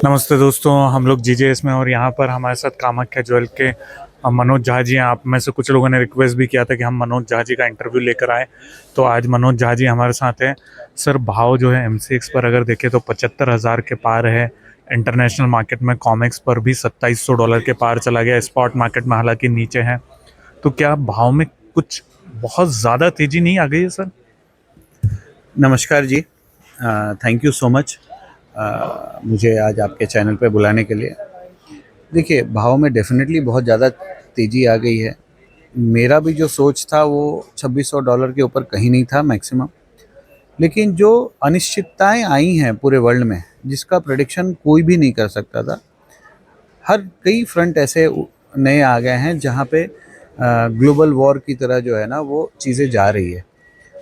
नमस्ते दोस्तों, हम लोग जीजेएस में और यहाँ पर हमारे साथ कामाख्या ज्वेल के मनोज झा जी हैं। आप में से कुछ लोगों ने रिक्वेस्ट भी किया था कि हम मनोज झा जी का इंटरव्यू लेकर आए, तो आज मनोज झा जी हमारे साथ हैं। सर, भाव जो है एमसीएक्स पर अगर देखें तो 75,000 के पार है। इंटरनेशनल मार्केट में कॉमेक्स पर भी $2700 के पार चला गया। स्पॉट मार्केट में हालांकि नीचे है। तो क्या भाव में कुछ बहुत ज़्यादा तेज़ी नहीं आ गई है सर? नमस्कार जी। थैंक यू सो मच मुझे आज आपके चैनल पे बुलाने के लिए। देखिए, भाव में डेफिनेटली बहुत ज़्यादा तेज़ी आ गई है। मेरा भी जो सोच था वो $2600 के ऊपर कहीं नहीं था मैक्सिमम। लेकिन जो अनिश्चितताएं आई हैं पूरे वर्ल्ड में, जिसका प्रेडिक्शन कोई भी नहीं कर सकता था, हर कई फ्रंट ऐसे नए आ गए हैं जहाँ पे ग्लोबल वॉर की तरह जो है ना वो चीज़ें जा रही है।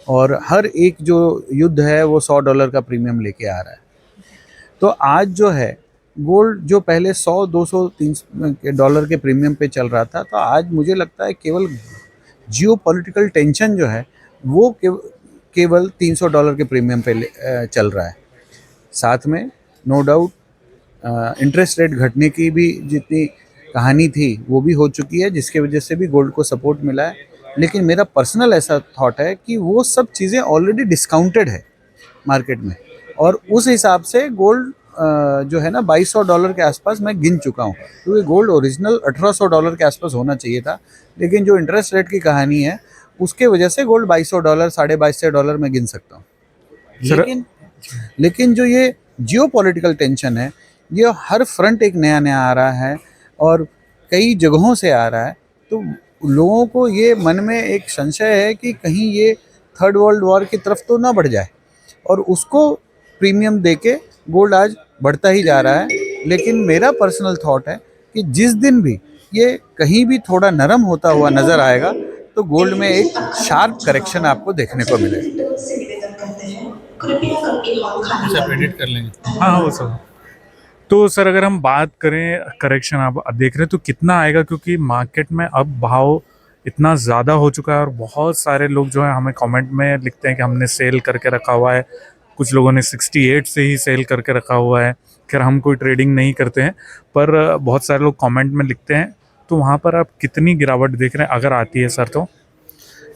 और हर एक जो युद्ध है वो $100 का प्रीमियम लेके आ रहा है। तो आज जो है गोल्ड जो पहले 100, 200, $300 के प्रीमियम पे चल रहा था, तो आज मुझे लगता है केवल जियो पॉलिटिकल टेंशन जो है वो केवल $300 के प्रीमियम पे चल रहा है। साथ में नो डाउट इंटरेस्ट रेट घटने की भी जितनी कहानी थी वो भी हो चुकी है, जिसके वजह से भी गोल्ड को सपोर्ट मिला है। लेकिन मेरा पर्सनल ऐसा थॉट है कि वो सब चीज़ें ऑलरेडी डिस्काउंटेड है मार्केट में, और उस हिसाब से गोल्ड जो है ना $2200 के आसपास मैं गिन चुका हूँ, क्योंकि गोल्ड ओरिजिनल $1800 के आसपास होना चाहिए था। लेकिन जो इंटरेस्ट रेट की कहानी है उसके वजह से गोल्ड $2200, $2250 में गिन सकता हूँ। लेकिन जो ये जियो पॉलिटिकल टेंशन है, ये हर फ्रंट एक नया नया आ रहा है और कई जगहों से आ रहा है। तो लोगों को ये मन में एक संशय है कि कहीं ये थर्ड वर्ल्ड वॉर की तरफ तो ना बढ़ जाए, और उसको प्रीमियम देके गोल्ड आज बढ़ता ही जा रहा है। लेकिन मेरा पर्सनल थॉट है कि जिस दिन भी ये कहीं भी थोड़ा नरम होता हुआ नज़र आएगा तो गोल्ड में एक शार्प करेक्शन आपको देखने को मिलेगा। आप एडिट कर लेंगे? हाँ हाँ, वो सब। तो सर, अगर हम बात करें करेक्शन आप देख रहे हैं तो कितना आएगा, क्योंकि मार्केट में अब भाव इतना ज़्यादा हो चुका है और बहुत सारे लोग जो है हमें कमेंट में लिखते हैं कि हमने सेल करके रखा हुआ है। कुछ लोगों ने 68 से ही सेल करके रखा हुआ है। खैर, हम कोई ट्रेडिंग नहीं करते हैं, पर बहुत सारे लोग कमेंट में लिखते हैं। तो वहाँ पर आप कितनी गिरावट देख रहे हैं, अगर आती है सर तो?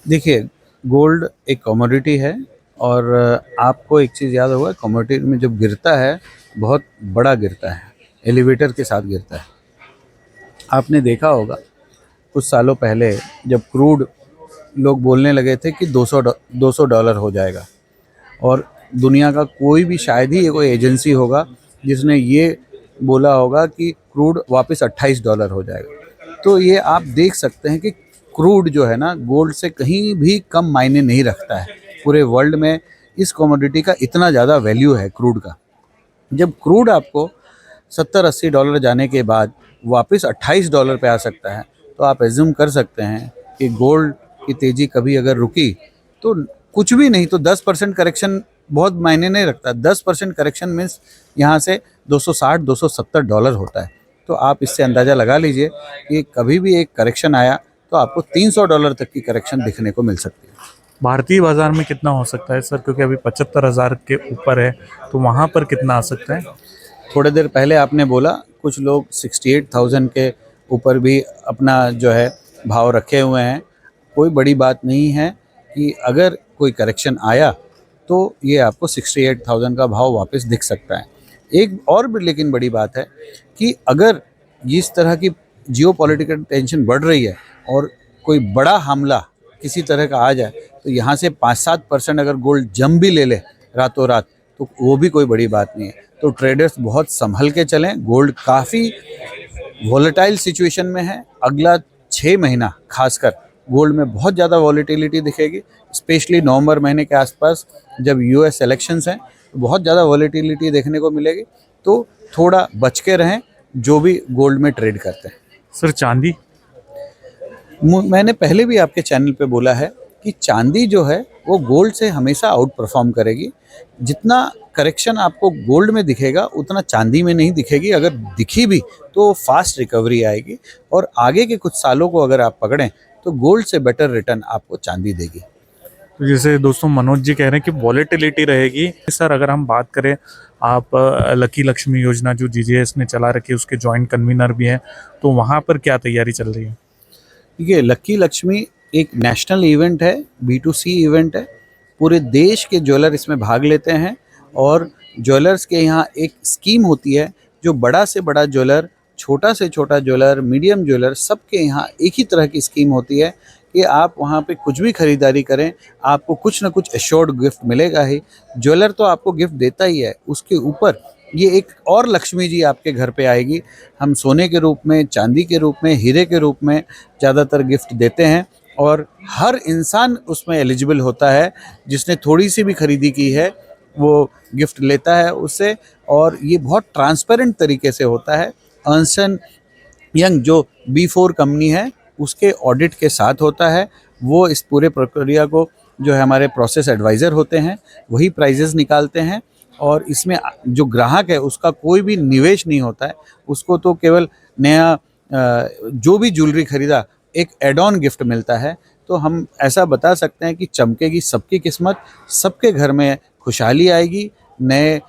देखिए, गोल्ड एक कमोडिटी है, और आपको एक चीज़ याद होगा, कमोडिटी में जब गिरता है बहुत बड़ा गिरता है, एलिवेटर के साथ गिरता है। आपने देखा होगा कुछ सालों पहले जब क्रूड लोग बोलने लगे थे कि $200 हो जाएगा, और दुनिया का कोई भी, शायद ही कोई एजेंसी होगा जिसने ये बोला होगा कि क्रूड वापस $28 हो जाएगा। तो ये आप देख सकते हैं कि क्रूड जो है ना गोल्ड से कहीं भी कम मायने नहीं रखता है। पूरे वर्ल्ड में इस कमोडिटी का इतना ज़्यादा वैल्यू है क्रूड का। जब क्रूड आपको $70-80 जाने के बाद वापस $28 पे आ सकता है, तो आप एज्यूम कर सकते हैं कि गोल्ड की तेज़ी कभी अगर रुकी तो कुछ भी नहीं तो 10% करेक्शन बहुत मायने नहीं रखता। 10% करेक्शन मीन्स यहाँ से $260-270 होता है। तो आप इससे अंदाज़ा लगा लीजिए कि कभी भी एक करेक्शन आया तो आपको $300 तक की करेक्शन दिखने को मिल सकती है। भारतीय बाजार में कितना हो सकता है सर, क्योंकि अभी 75,000 के ऊपर है, तो वहाँ पर कितना आ सकता है? थोड़ी देर पहले आपने बोला कुछ लोग 68,000 के ऊपर भी अपना जो है भाव रखे हुए हैं। कोई बड़ी बात नहीं है कि अगर कोई करेक्शन आया तो ये आपको 68,000 का भाव वापस दिख सकता है। एक और भी लेकिन बड़ी बात है कि अगर इस तरह की जियोपॉलिटिकल टेंशन बढ़ रही है और कोई बड़ा हमला किसी तरह का आ जाए, तो यहाँ से 5-7% अगर गोल्ड जम भी ले ले रातों रात, तो वो भी कोई बड़ी बात नहीं है। तो ट्रेडर्स बहुत संभल के चलें। गोल्ड काफ़ी वॉलेटाइल सिचुएशन में है। अगला 6 महीना खासकर गोल्ड में बहुत ज़्यादा वॉलेटिलिटी दिखेगी, स्पेशली नवंबर महीने के आसपास जब यूएस इलेक्शंस हैं, तो बहुत ज़्यादा वॉलेटिलिटी देखने को मिलेगी। तो थोड़ा बच के रहें जो भी गोल्ड में ट्रेड करते हैं। सर, चांदी? मैंने पहले भी आपके चैनल पे बोला है कि चांदी जो है वो गोल्ड से हमेशा आउट परफॉर्म करेगी। जितना करेक्शन आपको गोल्ड में दिखेगा उतना चांदी में नहीं दिखेगी। अगर दिखी भी तो फास्ट रिकवरी आएगी, और आगे के कुछ सालों को अगर आप पकड़ें तो गोल्ड से बेटर रिटर्न आपको चांदी देगी। तो जैसे दोस्तों मनोज जी कह रहे हैं कि वॉलेटिलिटी रहेगी। सर अगर हम बात करें, आप लकी लक्ष्मी योजना जो जीजीएस ने चला रखी है उसके जॉइंट कन्वीनर भी हैं, तो वहाँ पर क्या तैयारी चल रही है? देखिए, लकी लक्ष्मी एक नेशनल इवेंट है, B2C इवेंट है। पूरे देश के ज्वेलर इसमें भाग लेते हैं और ज्वेलर्स के यहाँ एक स्कीम होती है, जो बड़ा से बड़ा ज्वेलर, छोटा से छोटा ज्वेलर, मीडियम ज्वेलर, सबके यहाँ एक ही तरह की स्कीम होती है कि आप वहाँ पे कुछ भी खरीदारी करें, आपको कुछ ना कुछ एश्योर्ड गिफ्ट मिलेगा ही। ज्वेलर तो आपको गिफ्ट देता ही है, उसके ऊपर ये एक और लक्ष्मी जी आपके घर पे आएगी। हम सोने के रूप में, चांदी के रूप में, हीरे के रूप में ज़्यादातर गिफ्ट देते हैं और हर इंसान उसमें एलिजिबल होता है। जिसने थोड़ी सी भी खरीदी की है वो गिफ्ट लेता है उससे, और ये बहुत ट्रांसपेरेंट तरीके से होता है। अर्न्स्ट एंड यंग जो B4 कंपनी है उसके ऑडिट के साथ होता है। वो इस पूरे प्रक्रिया को, जो है हमारे प्रोसेस एडवाइज़र होते हैं, वही प्राइजेस निकालते हैं और इसमें जो ग्राहक है उसका कोई भी निवेश नहीं होता है। उसको तो केवल नया जो भी ज्वेलरी खरीदा एक एड ऑन गिफ्ट मिलता है। तो हम ऐसा बता सकते हैं कि चमकेगी सबकी किस्मत, सबके घर में खुशहाली आएगी, नए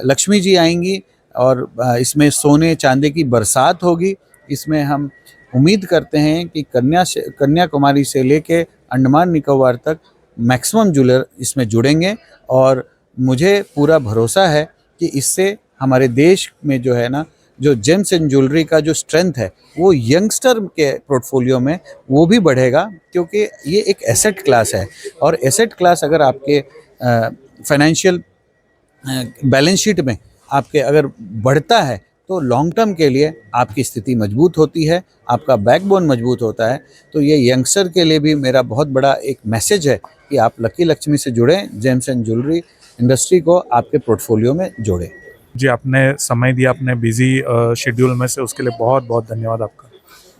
लक्ष्मी जी आएंगी और इसमें सोने चांदी की बरसात होगी। इसमें हम उम्मीद करते हैं कि कन्याकुमारी से लेके अंडमान निकोबार तक मैक्सिमम ज्वेलर इसमें जुड़ेंगे और मुझे पूरा भरोसा है कि इससे हमारे देश में जो है ना, जो जेम्स एंड ज्वेलरी का जो स्ट्रेंथ है वो यंगस्टर के पोर्टफोलियो में वो भी बढ़ेगा, क्योंकि ये एक एसेट क्लास है और एसेट क्लास अगर आपके फाइनेंशियल बैलेंस शीट में आपके अगर बढ़ता है तो लॉन्ग टर्म के लिए आपकी स्थिति मजबूत होती है, आपका बैकबोन मजबूत होता है। तो ये यंगस्टर के लिए भी मेरा बहुत बड़ा एक मैसेज है कि आप लकी लक्ष्मी से जुड़ें, जेम्स एंड ज्वेलरी इंडस्ट्री को आपके पोर्टफोलियो में जोड़ें। जी, आपने समय दिया अपने बिजी शेड्यूल में से, उसके लिए बहुत बहुत धन्यवाद आपका।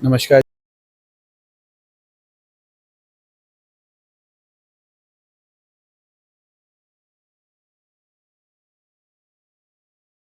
नमस्कार।